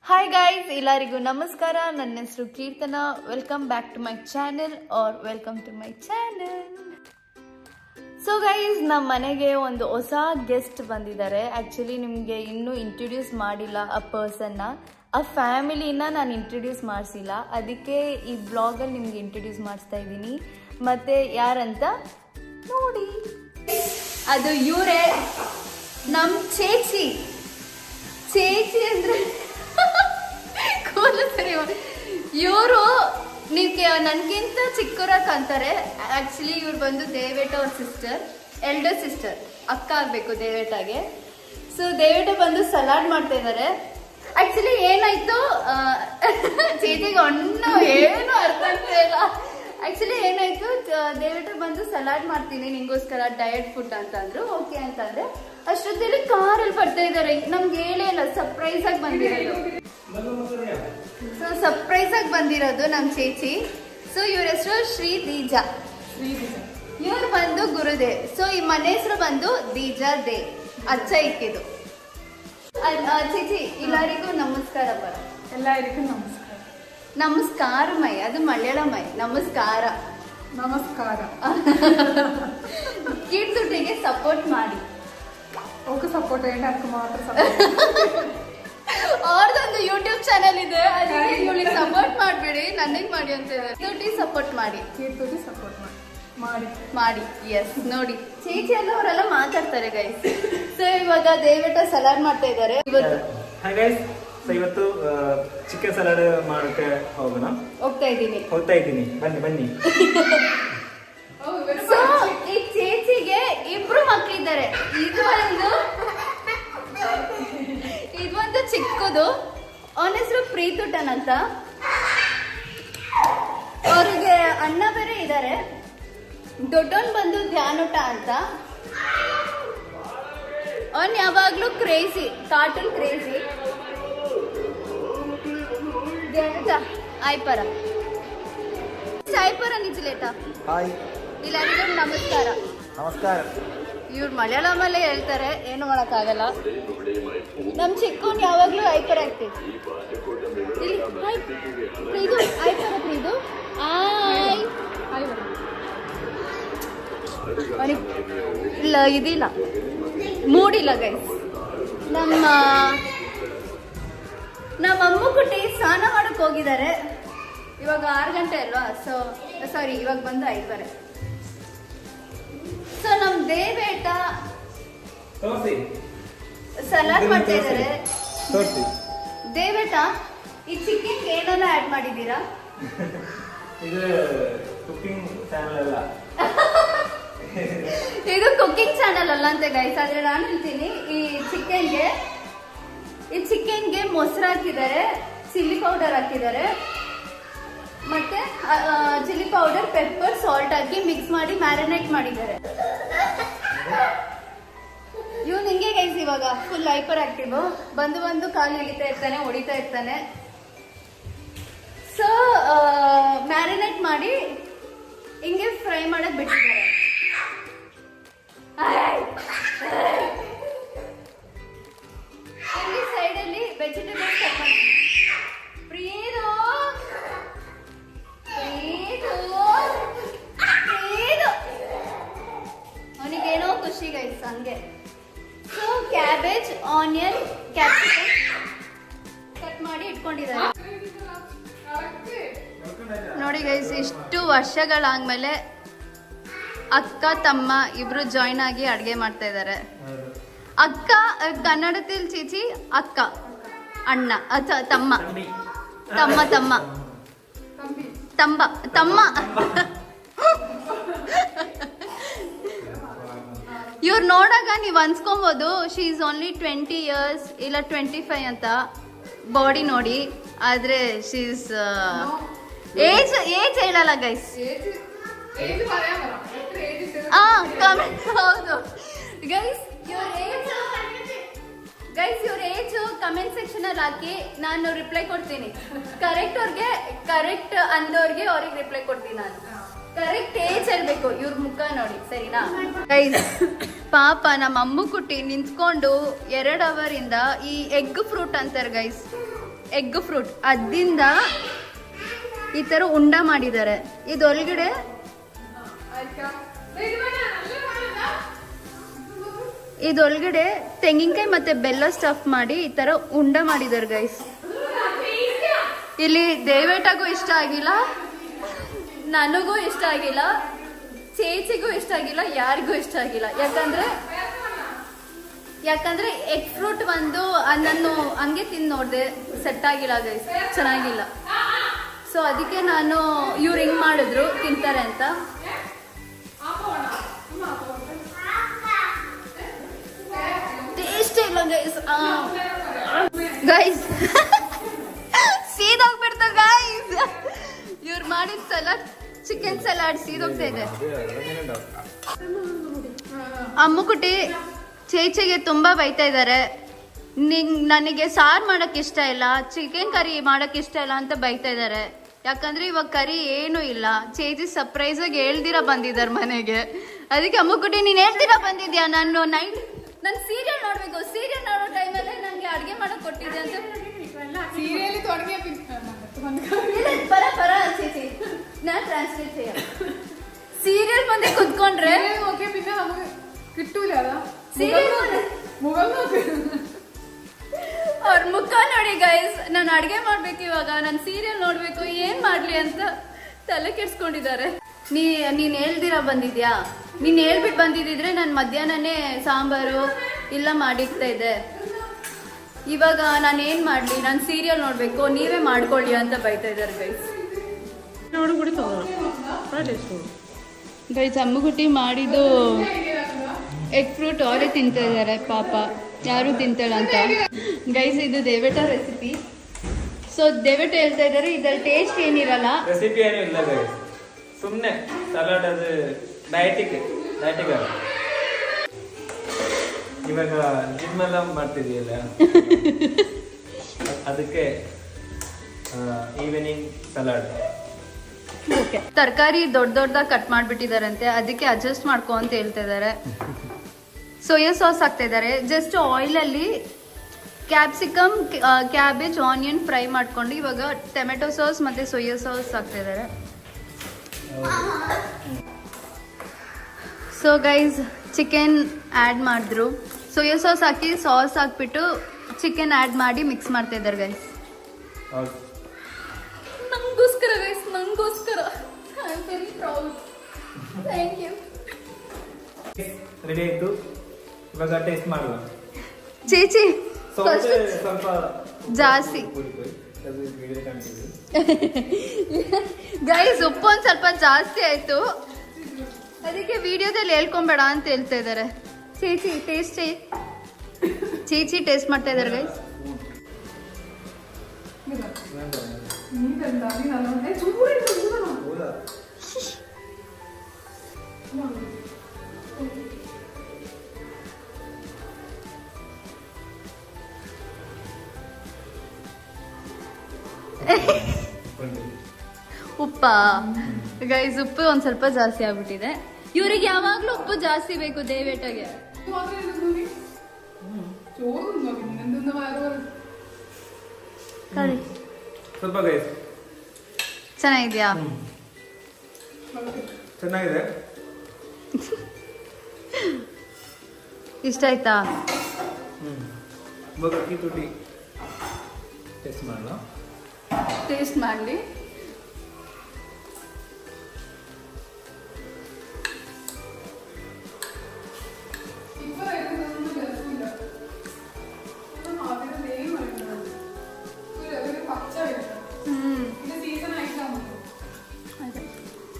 Hi guys, ಎಲ್ಲರಿಗೂ ನಮಸ್ಕಾರ. ನನ್ನ ಹೆಸರು Keerthana. Welcome back to my channel or welcome to my channel. So guys, ನಮ್ಮ ಮನೆಗೆ ಒಂದು ಹೊಸ ಗೆಸ್ಟ್ ಬಂದಿದ್ದಾರೆ. ಆ್ಯಕ್ಚುಲಿ ನಿಮಗೆ ಇನ್ನೂ ಇಂಟ್ರೊಡ್ಯೂಸ್ ಮಾಡಿಲ್ಲ ಆ ಪರ್ಸನ್ನ, ಆ ಫ್ಯಾಮಿಲಿನ ನಾನು ಇಂಟ್ರೊಡ್ಯೂಸ್ ಮಾಡಿಸಿಲ್ಲ. ಅದಕ್ಕೆ ಈ ಬ್ಲಾಗಲ್ಲಿ ನಿಮಗೆ ಇಂಟ್ರೊಡ್ಯೂಸ್ ಮಾಡಿಸ್ತಾ ಇದ್ದೀನಿ. ಮತ್ತು ಯಾರಂತ ನೋಡಿ, ಅದು ಇವರೇ ನಮ್ಮ ಚೇಚಿ. ಚೇಚಿ ಅಂದರೆ ಇವರು ನೀವು ನನ್ಗಿಂತ ಚಿಕ್ಕವರಾಗಿ ಅಂತಾರೆ. ಆಕ್ಚುಲಿ ಇವ್ರು ಬಂದು ದೇವೇಟ ಅವ್ರ ಸಿಸ್ಟರ್, ಎಲ್ಡರ್ ಸಿಸ್ಟರ್, ಅಕ್ಕ ಆಗ್ಬೇಕು ದೇವೇಟಾಗೆ. ಸೊ ದೇವೇಟ ಬಂದು ಸಲಾಡ್ ಮಾಡ್ತಾ ಇದ್ದಾರೆ. ಆಕ್ಚುಲಿ ಏನಾಯ್ತು, ಚೇತಿಗೆ ಹಣ್ಣು ಏನು ಅರ್ಥ ಆಗ್ತಾ ಇಲ್ಲ. ಆಕ್ಚುಲಿ ಏನಾಯ್ತು, ದೇವೇಟ ಬಂದು ಸಲಾಡ್ ಮಾಡ್ತೀನಿ ನಿಂಗೋಸ್ಕರ ಡಯಟ್ ಫುಡ್ ಅಂತ ಅಂದ್ರು. ಓಕೆ ಅಂತಂದ್ರೆ ಅಷ್ಟೊತ್ತಲ್ಲಿ ಕಾರಲ್ಲಿ ಬರ್ತಾ ಇದಾರೆ. ನಮ್ಗೆ ಹೇಳೇ ಇಲ್ಲ, ಸರ್ಪ್ರೈಸ್ ಆಗಿ ಬಂದಿರೋದು. ಸೊ ಸರ್ಪ್ರೈಸ್ ಆಗಿ ಬಂದಿರೋದು ನಮ್ ಚೇಚಿ. ಸೊ ಇವ್ರ ಹೆಸರು ಶ್ರೀ ದೀಜಾ. ಇವ್ರು ಬಂದು ಗುರುದೇ. ಸೊ ಈ ಮನೆ ಹೆಸರು ಬಂದು ದೀಜಾ ದೇ, ಅಚ್ಚ ಇಕ್ಕಿದು. ಚೇಚಿ ಎಲ್ಲರಿಗೂ ನಮಸ್ಕಾರ. ಎಲ್ಲರಿಗೂ ನಮಸ್ಕಾರ. ನಮಸ್ಕಾರ ಮೈ, ಅದು ಮಲಯಾಳಮೈ. ನಮಸ್ಕಾರ ನಮಸ್ಕಾರ. ಕೀರ್ತುಟಿಗೆ ಸಪೋರ್ಟ್ ಮಾಡಿ. ಓಕೆ, ಸಪೋರ್ಟ್ ಏನು ಅದಕ್ಕೆ ಮಾತ್ರ ಸಪೋರ್ಟ್. ಅವ್ರದೊಂದು ಯೂಟ್ಯೂಬ್ ಚಾನಲ್ ಇದೆ, ಅದಕ್ಕೆ ಇವಳಿಗೆ ಸಪೋರ್ಟ್ ಮಾಡಬೇಡಿ, ನನಗೆ ಮಾಡಿ ಅಂತ ಹೇಳಿದ್ರೆ. ಕೀರ್ತಿ ಸಪೋರ್ಟ್ ಮಾಡಿ, ಕೀರ್ತುಟಿ ಸಪೋರ್ಟ್ ಮಾಡಿ ಮಾಡಿ. ಎಸ್, ನೋಡಿ ಚೇಚಿ ಎಲ್ಲ ಅವರೆಲ್ಲ ಮಾತಾಡ್ತಾರೆ ಗೈಸ್. ಸೊ ಇವಾಗ ದೇವೇಟ ಸಲಾಡ್ ಮಾಡ್ತಾ ಇದ್ದಾರೆ ಇವತ್ತು. ಹಾಯ್ ಗೈಸ್, ಇವತ್ತು ಚಿಕನ್ ಸಲಾಡ್ ಮಾಡೋಕೆ ಹೋಗ್ತಾ ಇದ್ದೀನಿ. ಬನ್ನಿ. ಸೊ ಈ ಚೇಚಿಗೆ ಇಬ್ರು ಮಕ್ಕಳಿದ್ದಾರೆ. ಇದೊಂದು ಚಿಕ್ಕದು, ಅವನ ಹೆಸರು ಪ್ರೀತುಟನ್ ಅಂತ. ಅವ್ರಿಗೆ ಅಣ್ಣ ಬೇರೆ ಇದ್ದಾರೆ. ದೊಡ್ಡವನ್ ಬಂದು ಧ್ಯಾನುಟ ಅಂತ. ಅವನ್ ಯಾವಾಗ್ಲೂ ಕ್ರೇಜಿ, ಕಾರ್ಟೂನ್ ಕ್ರೇಜಿ. ಆಯ್ಪರ ನಿಜಲೇಟ. ಎಲ್ಲರಿಗೂ ನಮಸ್ಕಾರ. ಇವ್ರು ಮಲಯಾಳಮಲ್ಲೇ ಹೇಳ್ತಾರೆ, ಏನು ಮಾಡಕ್ಕಾಗಲ್ಲ. ನಮ್ ಚಿಕ್ಕವನ್ ಯಾವಾಗ್ಲೂ ಐಪರ್ ಆಗ್ತೈತಿ. ಇದು ಐಪರ್ ಇದು ಇಲ್ಲ, ಇದಿಲ್ಲ, ಮೂಡಿಲ್ಲ ಗೈಸ್. ನಮ್ಮ ಅಮ್ಮ ಕುಟ್ಟಿ ಸ್ನಾನ ಮಾಡಕ್ ಹೋಗಿದ್ದಾರೆ. ಇವಾಗ 6 ಗಂಟೆ ಅಲ್ವಾ, ಸಾರಿ ಇವಾಗ ಬಂದು ಐಪರೆ. ಸೊ ನಮ್ ದೇವೇಟ ಸಲಾಡ್ ಮಾಡ್ತಾ ಇದ್ದಾರೆ. ದೇವೇಟ, ಈ ಚಿಕನ್ ಏನೆಲ್ಲ ಆಡ್ ಮಾಡಿದೀರಾ? ಇದು ಕುಕಿಂಗ್ ಚಾನಲ್ ಅಲ್ಲ. ಇದು ಕುಕಿಂಗ್ ಚಾನಲ್ ಅಲ್ಲ ಅಂತ ಗೈಸ್. ಆದ್ರೆ ನಾನು ಹೇಳ್ತೀನಿ, ಈ ಚಿಕನ್ಗೆ ಮೊಸರು ಹಾಕಿದ್ದಾರೆ, ಚಿಲ್ಲಿ ಪೌಡರ್ ಹಾಕಿದ್ದಾರೆ, ಮತ್ತೆ ಚಿಲ್ಲಿ ಪೌಡರ್, ಪೆಪ್ಪರ್, ಸಾಲ್ಟ್ ಹಾಕಿ ಮಿಕ್ಸ್ ಮಾಡಿ ಮ್ಯಾರಿನೇಟ್ ಮಾಡಿದ್ದಾರೆ. ಇವ್ನು ಹಿಂಗೆ ಗೈಸ್ ಇವಾಗ ಫುಲ್ ಹೈಪರ್ ಆಕ್ಟಿವ್. ಬಂದು ಕಾಲು ಎಳಿತಾ ಇರ್ತಾನೆ, ಹೊಡಿತಾ ಇರ್ತಾನೆ. ಸೊ ಮ್ಯಾರಿನೇಟ್ ಮಾಡಿ ಹಿಂಗೆ ಫ್ರೈ ಮಾಡಕ್ ಬಿಟ್ಟಿದ್ದಾರೆ. ಇಲ್ಲಿ ಸೈಡ್ ಅಲ್ಲಿ ವೆಜಿಟೇಬಲ್ಸ್ ಕಟ್ ಮಾಡಿ. ಅವನಿಗೇನೋ ಖುಷಿ ಗೈಸ್ ಹಂಗೆ. So cabbage, onion, capsicum cut ಮಾಡಿ ಇಟ್ಕೊಂಡಿದ್ದಾರೆ. ನೋಡಿ ಗೈಸ್, ಇಷ್ಟು ವರ್ಷಗಳಾದ್ಮೇಲೆ ಅಕ್ಕ ತಮ್ಮ ಇಬ್ರು ಜಾಯಿನ್ ಆಗಿ ಅಡ್ಗೆ ಮಾಡ್ತಾ ಇದ್ದಾರೆ. ಅಕ್ಕ ಕನ್ನಡದಲ್ಲಿ ಚೀಚಿ, ಅಕ್ಕ ಅಣ್ಣ, ತಮ್ಮ. ಇವ್ರು ನೋಡಾಗ ನೀವ್ ಅನ್ಸ್ಕೊಬಹುದು ಶಿ ಇಸ್ ಓನ್ಲಿ 20 years ಇಲ್ಲ 25 ಅಂತ ಬಾಡಿ ನೋಡಿ. ಆದ್ರೆ ಶಿ ಇಸ್ ಏಜ್ ಹೇಳಲ್ಲ ಗೈಸ್. ಹೌದು ಗೈಸ್, ಇವ್ರ ಏಜ್ ಕಮೆಂಟ್ ಸೆಕ್ಷನ್ ಅಲ್ಲಿ ಹಾಕಿ, ನಾನು ರಿಪ್ಲೈ ಕೊಡ್ತೀನಿ. ಕರೆಕ್ಟ್ ಅಂದವ್ರಿಗೆ ಅವ್ರಿಗೆ ರಿಪ್ಲೈ ಕೊಡ್ತೀನಿ ನಾನು. ಕರೆಕ್ಟ್ ಏಜ್ ಹೇಳ್ಬೇಕು, ಇವ್ರ ಮುಖ ನೋಡಿ, ಸರಿನಾ ಗೈಸ್? ಪಾಪ ನಮ್ಮ ಅಮ್ಮ ಕುಟ್ಟಿ ನಿಂತ್ಕೊಂಡು 2 hour ಇಂದ ಈ ಎಗ್ ಫ್ರೂಟ್ ಅಂತಾರೆ ಗೈಸ್. ಎಗ್ ಫ್ರೂಟ್ ಅದಿಂದ ಈ ತರ ಉಂಡ ಮಾಡಿದ್ದಾರೆ. ಇದೊಳಗಡೆ ತೆಂಗಿನಕಾಯಿ ಮತ್ತೆ ಬೆಲ್ಲ ಸ್ಟಫ್ ಮಾಡಿ ಈ ತರ ಉಂಡ ಮಾಡಿದ್ದಾರೆ ಗೈಸ್. ಇಲ್ಲಿ ದಯವಿಟ್ಟಾಗೂ ಇಷ್ಟ ಆಗಿಲ್ಲ, ನನಗೂ ಇಷ್ಟ ಆಗಿಲ್ಲ, ಚೇಚಿಗೂ ಇಷ್ಟ ಆಗಿಲ್ಲ, ಯಾರಿಗೂ ಇಷ್ಟ ಆಗಿಲ್ಲ. ಯಾಕಂದ್ರೆ ಎಗ್ ಫ್ರೂಟ್ ಒಂದು ನಾನು ಹಂಗೆ ತಿಂದು ನೋಡಿದೆ, ಸೆಟ್ ಆಗಿಲ್ಲ ಗೈಸ್, ಚೆನ್ನಾಗಿಲ್ಲ. ಸೊ ಅದಕ್ಕೆ ನಾನು ಇವ್ರು ಹಿಂಗ್ ಮಾಡಿದ್ರು ತಿಂತಾರೆ ಅಂತ. ಟೇಸ್ಟ್ ಇಲ್ಲ ಗೈಸ್. Guys ಸೀದೋಗ್ಬಿಡ್ತು guys. ಇವ್ರು ಮಾಡಿದ ಸಲಾಡ್, ಚಿಕನ್ ಸಲಾಡ್ ಸೀದೋಗ್ತಾ ಇದೆ. ಅಮ್ಮುಕುಟಿ ಚೇಚಿಗೆ ತುಂಬಾ ಬೈತಾ ಇದ್ದಾರೆ. ನನಗೆ ಸಾರು ಮಾಡಕ್ ಇಷ್ಟ ಇಲ್ಲ, ಚಿಕನ್ ಕರಿ ಮಾಡಕ್ ಇಷ್ಟ ಇಲ್ಲ ಅಂತ ಬೈತಾ ಇದ್ದಾರೆ. ಯಾಕಂದ್ರೆ ಇವಾಗ ಕರಿ ಏನು ಇಲ್ಲ. ಚೇಚಿ ಸರ್ಪ್ರೈಸ್ ಆಗಿ ಹೇಳ್ದಿರಾ ಬಂದಿದ್ದಾರೆ ಮನೆಗೆ. ಅದಕ್ಕೆ ಅಮ್ಮುಕುಟಿ ನೀನ್ ಹೇಳ್ದಿರಾ ಬಂದಿದ್ಯಾ, ನಾನು ನೈಟ್ ನನ್ ಸೀರಿಯಲ್ ನೋಡ್ಬೇಕು, ಸೀರಿಯಲ್ ನೋಡೋ ಟೈಮಲ್ಲೇ ನಂಗೆ ಅಡ್ಗೆ ಮಾಡಕ್ ಕೊಟ್ಟಿದ್ದೆ ಅಂತ. ചേച്ചി ഞാൻ ട്രാൻസ്ലേറ്റ് ചെയ്യാം. സീരിയൽ മതി കുത്ಕೊಂಡ್ರೆ ഓക്കേ പിന്നെ നമുക്ക് കിട്ടൂല അതാ സീരിയൽ മുഖം നോക്ക്. ಅವ್ರ ಮುಖ ನೋಡಿ ಗೈಸ್. ನಾನು ಅಡ್ಗೆ ಮಾಡ್ಬೇಕು ಇವಾಗ, ನಾನು ಸೀರಿಯಲ್ ನೋಡ್ಬೇಕು, ಏನ್ ಮಾಡ್ಲಿ ಅಂತ ತಲೆ ಕೆಡ್ಸ್ಕೊಂಡಿದ್ದಾರೆ. ನೀನ್ ಹೇಳ್ದಿರಾ ಬಂದಿದ್ಯಾ? ನೀನ್ ಹೇಳ್ಬಿಟ್ಟು ಬಂದಿದ್ರೆ ನಾನು ಮಧ್ಯಾಹ್ನನೇ ಸಾಂಬಾರು ಇಲ್ಲ ಮಾಡಿರ್ತಾ ಇದ್ದೆ. ಇವಾಗ ನಾನು ಏನ್ ಮಾಡ್ಲಿ, ನಾನು ಸೀರಿಯಲ್ ನೋಡ್ಬೇಕು, ನೀವೇ ಮಾಡ್ಕೊಳ್ಳಿ ಅಂತ ಬೈತಾ ಇದ್ದಾರೆ ಗೈಸ್. ಗೈಸ್ ಅಮ್ಮಗುಟ್ಟಿ ಮಾಡಿದ್ದು ಎಗ್ ಫ್ರೂಟ್ ಅವರೇ ತಿಂತಾ ಇದ್ದಾರೆ ಪಾಪ, ಯಾರು ತಿಂತಾಳ ಅಂತ. ಗೈಸ್ ಇದು ದೇವೇಟ ರೆಸಿಪಿ. ಸೊ ದೇವೇಟ ಹೇಳ್ತಾ ಇದ್ದಾರೆ ಇದ್ರಲ್ಲಿ ಟೇಸ್ಟ್ ಏನಿರಲ್ಲ, ರೆಸಿಪಿ ಏನೂ ಇಲ್ಲ ಗೈಸ್, ಸುಮ್ಮನೆ ಸಲಾಡ್. ಅದು ಡಯಟಿಕ್ ಇವಾಗ ಜಿಮ್ ಎಲ್ಲ ಮಾಡ್ತಿದೀಯಲ್ಲ ಅದಕ್ಕೆ ಈವ್ನಿಂಗ್ ಸಲಾಡ್. ತರಕಾರಿ ದೊಡ್ಡದಾಗಿ ಕಟ್ ಮಾಡ್ಬಿಟ್ಟಿದಾರಂತೆ, ಅದಕ್ಕೆ ಅಡ್ಜಸ್ಟ್ ಮಾಡ್ಕೊ ಅಂತ ಹೇಳ್ತಾ ಇದಾರೆ. ಸೋಯಾ ಸಾಸ್ ಹಾಕ್ತಾ ಇದಾರೆ. ಜಸ್ಟ್ ಆಯಿಲ್ ಅಲ್ಲಿ ಕ್ಯಾಪ್ಸಿಕಮ್, ಕ್ಯಾಬೇಜ್, ಆನಿಯನ್ ಫ್ರೈ ಮಾಡ್ಕೊಂಡು ಇವಾಗ ಟೊಮೆಟೊ ಸಾಸ್ ಮತ್ತೆ ಸೋಯಾ ಸಾಸ್ ಹಾಕ್ತಾ ಇದಾರೆ. ಸೊ ಗೈಸ್ ಚಿಕನ್ ಆ್ಯಡ್ ಮಾಡಿದ್ರು. ಸೋಯಾ ಸಾಸ್ ಹಾಕಿ ಸಾಸ್ ಹಾಕ್ಬಿಟ್ಟು ಚಿಕನ್ ಆ್ಯಡ್ ಮಾಡಿ ಮಿಕ್ಸ್ ಮಾಡ್ತಾ ಇದ್ದಾರೆ ಗೈಸ್. ನಂಗೋಸ್ಕರ ಗೈಸ್, ನಂಗೋಸ್ಕರ. I am very proud. Thank you. Ready ಆಯ್ತು, ಇವಾಗ ಟೇಸ್ಟ್ ಮಾಡುವ. ಚೇಚಿ ಸ್ವಲ್ಪ ಜಾಸ್ತಿ ಗೈಸ್, ಉಪ್ಪು ಒಂದ್ ಸ್ವಲ್ಪ ಜಾಸ್ತಿ ಆಯ್ತು, ಅದಕ್ಕೆ ವಿಡಿಯೋದಲ್ಲಿ ಹೇಳ್ಕೊಂಬೇಡ ಅಂತ ಹೇಳ್ತಾ ಇದ್ದಾರೆ. ಚೇಚಿ ಟೇಸ್ಟ್ ಮಾಡ್ತಾ ಇದ್ದಾರೆ ಗೈಸ್. ಉಪ್ಪ ಗೈಸ್, ಉಪ್ಪು ಒಂದ್ ಸ್ವಲ್ಪ ಜಾಸ್ತಿ ಆಗ್ಬಿಟ್ಟಿದೆ. ಇವ್ರಿಗೆ ಯಾವಾಗ್ಲೂ ಉಪ್ಪು ಜಾಸ್ತಿ ಬೇಕು ದಯವಿಟ್ಟಾಗೆ. ಸ್ವಲ್ಪ ಗೈಸ್ ಚೆನ್ನಾಗಿದ್ಯಾ? ಚೆನ್ನಾಗಿದೆ. ಇಷ್ಟ ಆಯ್ತಾ? ಇವಾಗ ಅಕ್ಕಿ ತುಟಿ ಟೇಸ್ಟ್ ಮಾಡಲ್ಲ, ಟೇಸ್ಟ್ ಮಾಡಲಿ.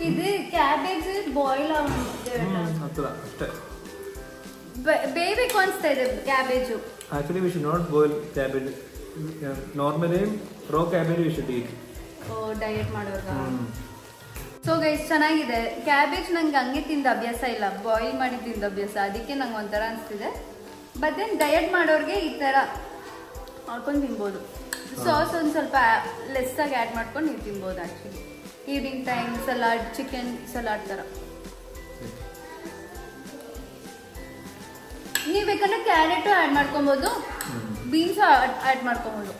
ಇದು ಕ್ಯಾಬೇಜ್ ಬಾಯ್ಲ್ ಅಷ್ಟೇ ಬೇಯಬೇಕು ಅನಿಸ್ತಾ ಇದೆ cabbage. Actually, we should not boil cabbage. Normally, raw cabbage we should eat. Diet ಮಾಡುವಾಗ. ಸೊ ಗೈಸ್ ಚೆನ್ನಾಗಿದೆ. ಕ್ಯಾಬೇಜ್ ನಂಗೆ ಹಂಗೆ ತಿಂದ ಅಭ್ಯಾಸ ಇಲ್ಲ, ಬಾಯ್ಲ್ ಮಾಡಿ ತಿಂದ ಅಭ್ಯಾಸ, ಅದಕ್ಕೆ ನಂಗೆ ಒಂಥರ ಅನಿಸ್ತಿದೆ. ಬಟ್ ದೆನ್ ಡಯಟ್ ಮಾಡೋರಿಗೆ ಈ ಥರ ಮಾಡ್ಕೊಂಡು ತಿನ್ಬೋದು. ಸಾಸ್ ಒಂದು ಸ್ವಲ್ಪ ಲೆಸ್ ಆಗಿ ಆ್ಯಡ್ ಮಾಡ್ಕೊಂಡು ನೀವು ತಿನ್ಬೋದು. Actually evening time salad, chicken salad ಥರ. ನೀವು ಬೇಕಂದ್ರೆ ಕ್ಯಾರೆಟು ಆ್ಯಡ್ ಮಾಡ್ಕೊಬೋದು, ಬೀನ್ಸ್ ಆ್ಯಡ್ ಮಾಡ್ಕೊಬೋದು.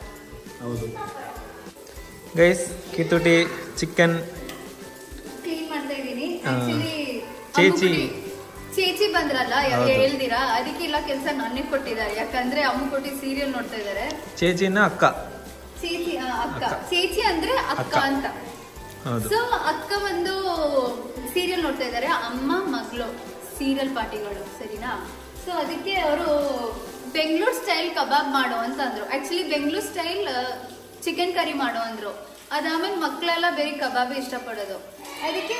ಹೌದು ಗೈಸ್, ಕಿತ್ತೂಟಿ ಚಿಕನ್ ಕ್ಲೀನ್ ಮಾಡ್ತಾ ಇದ್ದೀನಿ. ಚೇಚಿ ಚೇಚಿ ಬಂದ್ರಲ್ಲ ಹೇಳ್ದಿರಾ, ಅದಕ್ಕೆ ಇಲ್ಲ ಕೆಲಸ ನನಗೆ ಕೊಟ್ಟಿದ್ದಾರೆ. ಯಾಕಂದ್ರೆ ಅಮ್ಮ ಕೊಟ್ಟಿ ಸೀರಿಯಲ್ ನೋಡ್ತಾ ಇದಾರೆ. ಚೇಚಿನ ಅಕ್ಕ, ಚೇಚಿ ಅಕ್ಕ, ಚೇಚಿ ಅಂದ್ರೆ ಅಕ್ಕ ಅಂತ. ಸೊ ಅಕ್ಕ ಒಂದು ಸೀರಿಯಲ್ ನೋಡ್ತಾ ಇದಾರೆ, ಅಮ್ಮ ಮಗಳು ಸೀರಿಯಲ್ ಪಾರ್ಟಿಗಳು, ಸರಿನಾ? ಸೊ ಅದಕ್ಕೆ ಅವರು ಬೆಂಗಳೂರು ಸ್ಟೈಲ್ ಕಬಾಬ್ ಮಾಡು ಅಂತ ಅಂದ್ರು. Actually Bengaluru style chicken curry ಮಾಡು ಅಂದ್ರು. ಅದಾದ್ಮೇಲೆ ಮಕ್ಕಳೆಲ್ಲ ಬೇರೆ ಕಬಾಬ್ ಇಷ್ಟಪಡೋದು, ಅದಕ್ಕೆ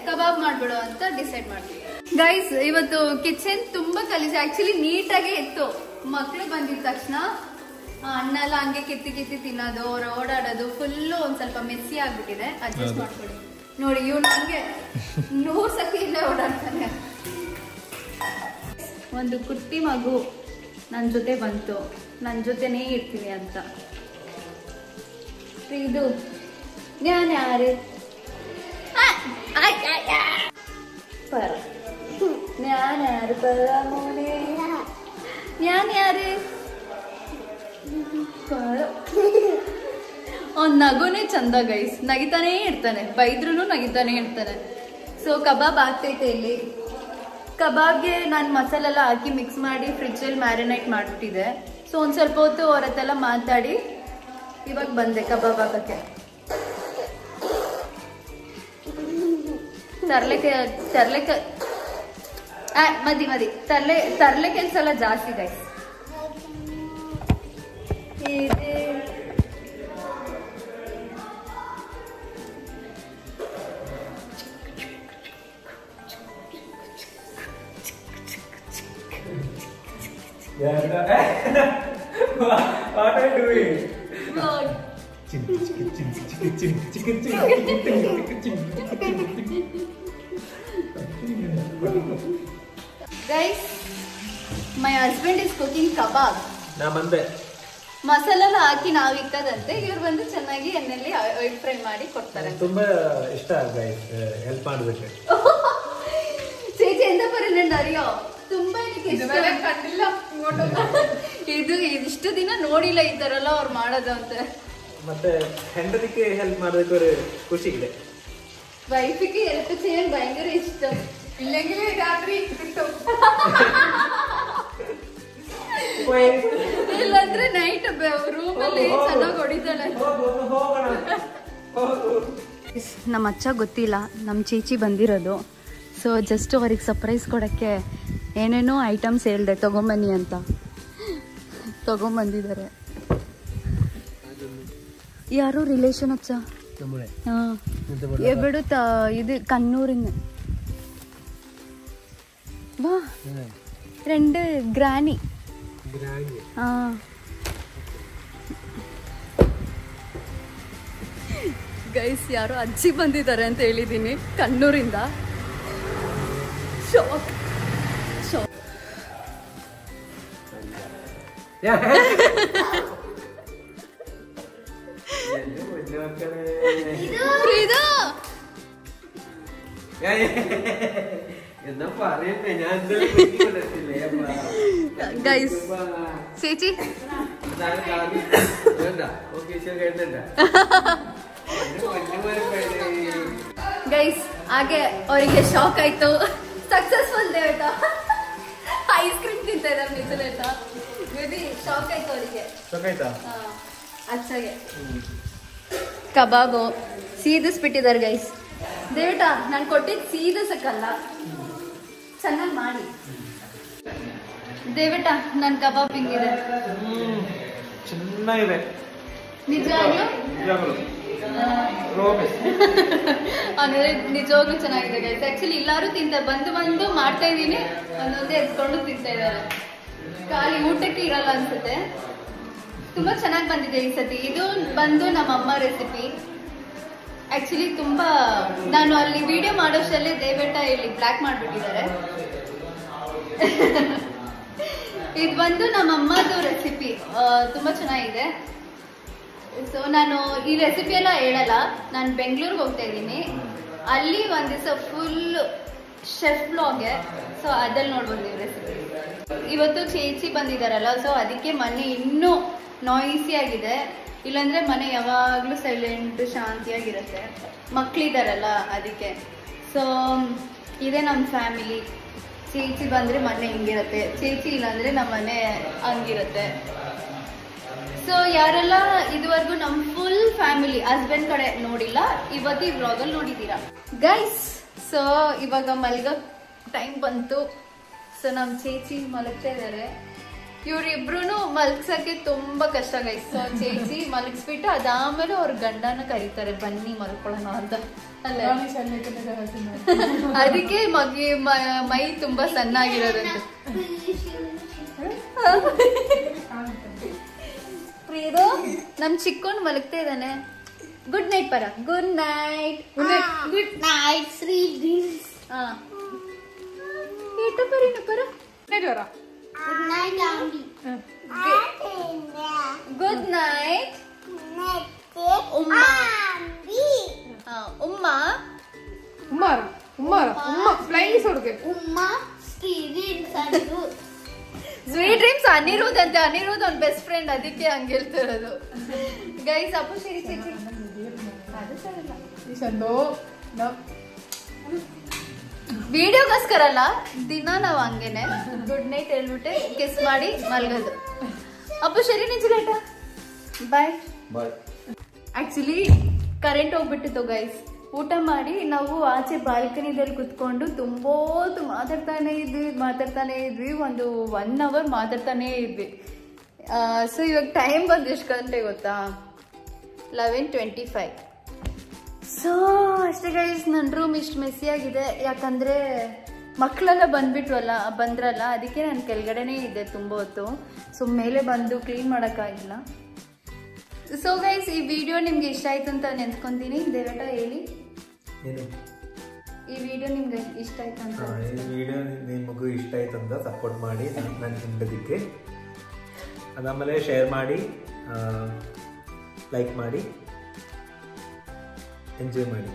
ಕಬಾಬ್ ಮಾಡ್ಬಿಡು ಅಂತ ಡಿಸೈಡ್ ಮಾಡ್ತೀವಿ. ಗೈಸ್, ಇವತ್ತು ಕಿಚನ್ ತುಂಬಾ ಕಲಿಸಿ, ಆಕ್ಚುಲಿ ನೀಟಾಗೆ ಇತ್ತು. ಮಕ್ಳು ಬಂದಿದ ತಕ್ಷಣ ಅನ್ನ ಎಲ್ಲ ಹಂಗೆ ಕಿತ್ತಿ ತಿನ್ನೋದು, ಅವ್ರು ಓಡಾಡೋದು ಫುಲ್ಲು ಒಂದ್ ಸ್ವಲ್ಪ ಮೆಸ್ಸಿ ಆಗ್ಬಿಟ್ಟಿದೆ. ಅಡ್ಜಸ್ಟ್ ಮಾಡ್ಕೊಳ್ಳಿ. ನೋಡಿ, ಇವ್ ನಂಗೆ 100 ಸತಿ ಇಲ್ಲೇ ಓಡಾಡ್ತಾನೆ. ಒಂದು ಕುಟ್ಟಿ ಮಗು ನನ್ ಜೊತೆ ಬಂತು, ನನ್ ಜೊತೆನೇ ಇರ್ತೀನಿ ಅಂತ. ಇದು ഞാൻ ആര് പറ, ഞാൻ ആര് പറ മോനെ, ഞാൻ ആര് ಅವ್ನ್ ನಗುನೇ ಚಂದ ಗೈಸ್, ನಗಿತಾನೇ ಇರ್ತಾನೆ, ಬೈದ್ರೂ ನಗಿತಾನೆ ಇರ್ತಾನೆ. ಸೊ ಕಬಾಬ್ ಆಗ್ತೈತೆ ಇಲ್ಲಿ. ಕಬಾಬ್ಗೆ ನಾನು ಮಸಾಲೆ ಎಲ್ಲ ಹಾಕಿ ಮಿಕ್ಸ್ ಮಾಡಿ ಫ್ರಿಜ್ಜಲ್ಲಿ ಮ್ಯಾರಿನೇಟ್ ಮಾಡ್ಬಿಟ್ಟಿದೆ. ಸೊ ಒಂದ್ ಸ್ವಲ್ಪ ಹೊತ್ತು ಅವ್ರ ಹತ್ತೆಲ್ಲ ಮಾತಾಡಿ ಇವಾಗ ಬಂದೆ ಕಬಾಬ್ ಹಾಕಕ್ಕೆ. ಮದಿ ತರ್ಲೆ ಕೆಲ್ಸ ಎಲ್ಲ ಜಾಸ್ತಿ guys. What are you doing? Guys, my husband is cooking kebab. ನಾ ಬಂದೆ. ಮಸಾಲೆ ಹಾಕಿ ನಾವು ಇಕ್ಕದಂತೆ, ಇವ್ರು ಬಂದು ಚೆನ್ನಾಗಿ ಎಣ್ಣೆಯಲ್ಲಿ ಆಯಿಲ್ ಫ್ರೈ ಮಾಡಿ ಕೊಡ್ತಾರೆ. ತುಂಬಾ ಇಷ್ಟ ಗೈಸ್, ಹೆಲ್ಪ್ ಮಾಡೋದಕ್ಕೆ. ചേച്ചി എന്താ പറയുന്നുണ്ട് അറിയോ? ತುಂಬಾ ಕಂಡಿಲ್ಲ, ಇದು ಇಷ್ಟು ದಿನ ನೋಡಿಲ್ಲ ಈ ತರ ಎಲ್ಲ ಅವ್ರು ಮಾಡೋದು ಅಂತ. ಮತ್ತೆ ಹೆಂಡತಿಗೆ ಹೆಲ್ಪ್ ಮಾಡೋದಕ್ಕೆ ഒരു ಖುಷಿ ಇದೆ. വൈഫിക്ക് ഹെൽപ്പ് ചെയ്യാൻ ഭയങ്കര ഇഷ്ടം. ഇല്ലെങ്കിൽ രാത്രി കിട്ടും, ಇಲ್ಲಾಂದ್ರೆ ನೈಟ್ ರೂಮಲ್ಲಿ ಚೆನ್ನಾಗಿ ಹೊಡಿತಾಳೆ. ನಮ್ಮ ಅಚ್ಚ ಗೊತ್ತಿಲ್ಲ ನಮ್ಮ ಚೇಚಿ ಬಂದಿರೋದು. ಸೊ ಜಸ್ಟ್ ಅವ್ರಿಗೆ ಸರ್ಪ್ರೈಸ್ ಕೊಡೋಕ್ಕೆ ಏನೇನೋ ಐಟಮ್ಸ್ ಹೇಳ್ದೆ ತಗೊಂಬನ್ನಿ ಅಂತ, ತಗೊಂಬಂದಿದ್ದಾರೆ. ಯಾರು ರಿಲೇಷನ್ ಅಚ್ಚ? ಹಾಂ, ಬಿಡು ಇದು ಕಣ್ಣೂರಿನ. വാ, 2 ഗ്രാനി. ആ ಗೈಸ್, ಯಾರೋ ಅಜ್ಜಿ ಬಂದಿದ್ದಾರೆ ಅಂತ ಹೇಳಿದ್ದೀನಿ ಕಣ್ಣೂರಿಂದ. Shock shock. ഗൈസ്, ചേച്ചി ಗೈಸ್, ಹಾಗೆ ಅವರಿಗೆ ಶಾಕ್ ಆಯ್ತು. ಸಕ್ಸಸ್ಫುಲ್ ದೇವಟ ಐಸ್ ಕ್ರೀಮ್ ತಿಂತ ಇದ್ದಾರೆ ಮಿಸಲೇಟ. ಮೇಬಿ ಶಾಕ್ ಆಯ್ತು ಅವರಿಗೆ. ಅಚ್ಚಾಗೆ ಕಬಾಬು ಸೀದಿಸ್ಬಿಟ್ಟಿದ್ದಾರೆ ಗೈಸ್. ದೇವಟ ನಾನು ಕೊಟ್ಟಿದ್ದು ಸೀದಿಸಕ್ಕಲ್ಲ, ಚೆನ್ನಾಗಿ ಮಾಡಿ. ದೇವಟ ನನ್ನ ಕಬಾಬ್ ಹಿಂಗಿದೆ, ಚೆನ್ನಾಗಿದೆ ನಿಜವಾಗ್ಲೂ. ಅಂದ್ರೆ ನಿಜವಾಗ್ಲೂ ಚೆನ್ನಾಗಿದೆ ಗೈಸ್. ಆಕ್ಚುಲಿ ಎಲ್ಲಾರು ತಿಂತಾರೆ, ಬಂದು ಮಾಡ್ತಾ ಇದೀನಿ, ಒಂದೊಂದೇ ಎತ್ಕೊಂಡು ತಿಂತಾ ಇದ್ದಾರೆ. ಖಾಲಿ ಊಟಕ್ಕೆ ಇರಲ್ಲ ಅನ್ಸುತ್ತೆ. ತುಂಬಾ ಚೆನ್ನಾಗಿ ಬಂದಿದೆ ಈ ಸತಿ. ಇದು ಬಂದು ನಮ್ಮಮ್ಮ ರೆಸಿಪಿ. ಆಕ್ಚುಲಿ ತುಂಬಾ ನಾನು ಅಲ್ಲಿ ವಿಡಿಯೋ ಮಾಡೋಷ್ಟಲ್ಲೇ ದೇವೇಟ ಇಲ್ಲಿ ಬ್ಲ್ಯಾಕ್ ಮಾಡ್ಬಿಟ್ಟಿದ್ದಾರೆ. ಇದು ಬಂದು ನಮ್ಮಮ್ಮದು ರೆಸಿಪಿ, ತುಂಬಾ ಚೆನ್ನಾಗಿದೆ. ಸೊ ನಾನು ಈ ರೆಸಿಪಿ ಎಲ್ಲ ಹೇಳಲ್ಲ, ನಾನು ಬೆಂಗಳೂರಿಗೆ ಹೋಗ್ತಾ ಇದ್ದೀನಿ, ಅಲ್ಲಿ ಒಂದ್ ದಿವಸ ಫುಲ್ ಶೆಫ್ ಬ್ಲಾಗೆ. ಸೊ ಅದಲ್ಲಿ ನೋಡ್ಬೋದು ನೀವು ರೆಸಿಪಿ. ಇವತ್ತು ಚೇಚಿ ಬಂದಿದ್ದಾರಲ್ಲ, ಸೊ ಅದಕ್ಕೆ ಮನೆ ಇನ್ನೂ ನಾಯ್ಸಿ ಆಗಿದೆ. ಇಲ್ಲಾಂದ್ರೆ ಮನೆ ಯಾವಾಗ್ಲೂ ಸೈಲೆಂಟ್ ಶಾಂತಿಯಾಗಿರುತ್ತೆ. ಮಕ್ಳಿದಾರಲ್ಲ ಅದಕ್ಕೆ. ಸೊ ಇದೇ ನಮ್ಮ ಫ್ಯಾಮಿಲಿ. ಚೇಚಿ ಬಂದ್ರೆ ಮನೆ ಹಿಂಗಿರುತ್ತೆ, ಚೇಚಿ ಇಲ್ಲಾಂದ್ರೆ ನಮ್ಮ ಮನೆ ಹಂಗಿರುತ್ತೆ. ಸೊ ಯಾರೆಲ್ಲ ಇದುವರೆಗೂ ನಮ್ಮ ಫುಲ್ ಫ್ಯಾಮಿಲಿ ಹಸ್ಬೆಂಡ್ ಕಡೆ ನೋಡಿಲ್ಲ, ಇವತ್ತು ಈ ವ್ಲಾಗಲ್ಲಿ ನೋಡಿದ್ದೀರಾ ಗೈಸ್. ಸೊ ಇವಾಗ ಮಲ್ಗ ಟೈಮ್ ಬಂತು. ಸೊ ನಮ್ಮ ಚೇಚಿ ಮಲಗ್ತಾ ಇದ್ದಾರೆ. ಇವ್ರಿಬ್ರು ಮಲ್ಗ್ಸಕ್ಕೆ ತುಂಬಾ ಕಷ್ಟ ಗೈಸ್. ಸೊ ಚೇಚಿ ಮಲಗಿಸ್ಬಿಟ್ಟು ಅದಾದ್ಮೇಲೆ ಅವ್ರ ಗಂಡನ ಕರೀತಾರೆ, ಬನ್ನಿ ಮಲ್ಕೊಳ್ಳೋಣ ಅಂತ ಅಲ್ಲ. ಅದಕ್ಕೆ ಮೈ ತುಂಬಾ ಸಣ್ಣಾಗಿರೋದಂತ. ಪ್ರೀದು ನಮ್ ಚಿಕ್ಕೋನ್ ಮಲಗ್ತಾ ಇದ್ದಾನೆ. ಗುಡ್ ನೈಟ್ ಪರ. Good night. Good night Shri. ಪರ good night aunty. Good night ಉಮ್ಮ. ಉಮ್ಮ ಉಮ್ಮಾರ ಉಮ್ಮಾರ ಉಮ್ಮ ಫ್ಲೈಂಗ್ ಸೊಡ್ಗೆ ಉಮ್ಮ. ಸ್ವೀಟ್ ಡ್ರೀಮ್ಸ್ ಅನಿರುದ್ ಅಂತೆ. ಅನಿರುದ್ ಅವ್ನ ಬೆಸ್ಟ್ ಫ್ರೆಂಡ್, ಅದಕ್ಕೆ ಹಂಗೆ ಹೇಳ್ತಿರೋದು ಗೈಸ್. ಅಪ್ಪು ಸರಿ ಚೇಚಿ ಅದು ಸರಿಲ್ಲ. ವಿಡಿಯೋಗೋಸ್ಕರ ಅಲ್ಲ, ದಿನ ನಾವ್ ಹಂಗೇನೆ ಗುಡ್ ನೈಟ್ ಹೇಳ್ಬಿಟ್ಟೆ ಕಿಸ್ ಮಾಡಿ ಮಲ್ಗೋದು. ಅಪ್ಪು ಸರಿ ನಿಜಲೇಟ ಬಾಯ್. ಆಕ್ಚುಲಿ ಕರೆಂಟ್ ಹೋಗ್ಬಿಟ್ಟಿತ್ತು ಗೈಸ್. ಊಟ ಮಾಡಿ ನಾವು ಆಚೆ ಬಾಲ್ಕನಿದಲ್ಲಿ ಕುತ್ಕೊಂಡು ತುಂಬಾ ಮಾತಾಡ್ತಾನೆ ಇದ್ವಿ. ಒಂದು 1 hour ಮಾತಾಡ್ತಾನೆ ಇದ್ವಿ. ಸೊ ಇವಾಗ ಟೈಮ್ ಬಂದು ಎಷ್ಟು ಗಂಟೆ ಗೊತ್ತಾ? 11:25. ಸೊ ಅಷ್ಟೇ ಗೈಸ್, ನನ್ನ ರೂಮ್ ಇಷ್ಟು ಮೆಸ್ಸಿ ಆಗಿದೆ. ಯಾಕಂದ್ರೆ ಮಕ್ಕಳೆಲ್ಲ ಬಂದ್ರಲ್ಲ, ಅದಕ್ಕೆ ನಾನು ಕೆಳಗಡೆನೇ ಇದ್ದೆ ತುಂಬ ಹೊತ್ತು. ಸೊ ಮೇಲೆ ಬಂದು ಕ್ಲೀನ್ ಮಾಡೋಕ್ಕಾಗಿಲ್ಲ. ಸೊ ಗೈಸ್, ಈ ವಿಡಿಯೋ ನಿಮ್ಗೆ ಇಷ್ಟ ಆಯ್ತು ಅಂತ ನೆನ್ಸ್ಕೊಂತೀನಿ. ದೇವೇಟ ಹೇಳಿ, ಈ ವಿಡಿಯೋ ನಿಮ್ಗೆ ಇಷ್ಟ ಆಯ್ತು ಅಂತ? ಈ ವಿಡಿಯೋ ನಿಮಗೂ ಇಷ್ಟ ಆಯ್ತು ಅಂತ ಸಪೋರ್ಟ್ ಮಾಡಿ ನನ್ನ ಹಿಂದಕ್ಕೆ. ಅದಾದಮೇಲೆ ಶೇರ್ ಮಾಡಿ, ಲೈಕ್ ಮಾಡಿ, ಎಂಜಾಯ್ ಮಾಡಿ.